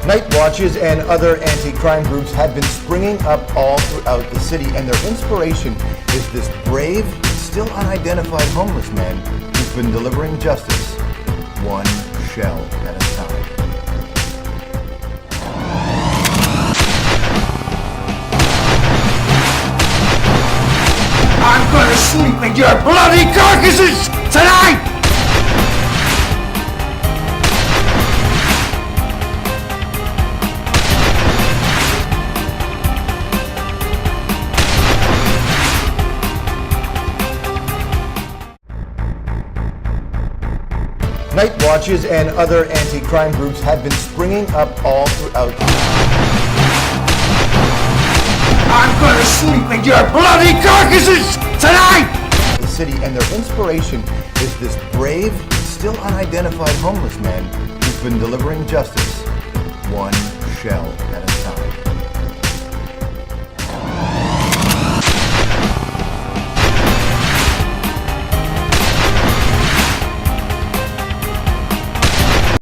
Night watches and other anti-crime groups have been springing up all throughout the city, and their inspiration is this brave, still unidentified homeless man who's been delivering justice one shell at a time. I'm gonna sleep in your bloody carcasses tonight! Night watches and other anti-crime groups have been springing up all throughout. I'm gonna sleep in your bloody carcasses tonight! The city, and their inspiration is this brave, still unidentified homeless man who's been delivering justice one